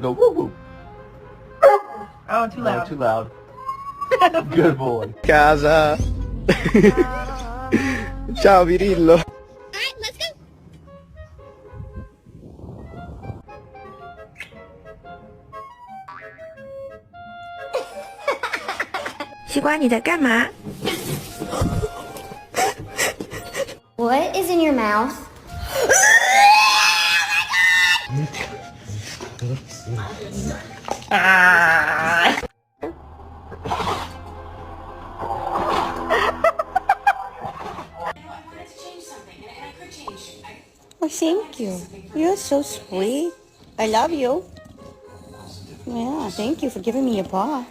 Go woo woo. Oh, too loud. Oh, too loud. Good boy. Casa. Ciao Virillo. Alright, let's go. 西瓜，你在干嘛？ What is in your mouth? Oh, thank you. You're so sweet. I love you. Yeah, thank you for giving me a paw.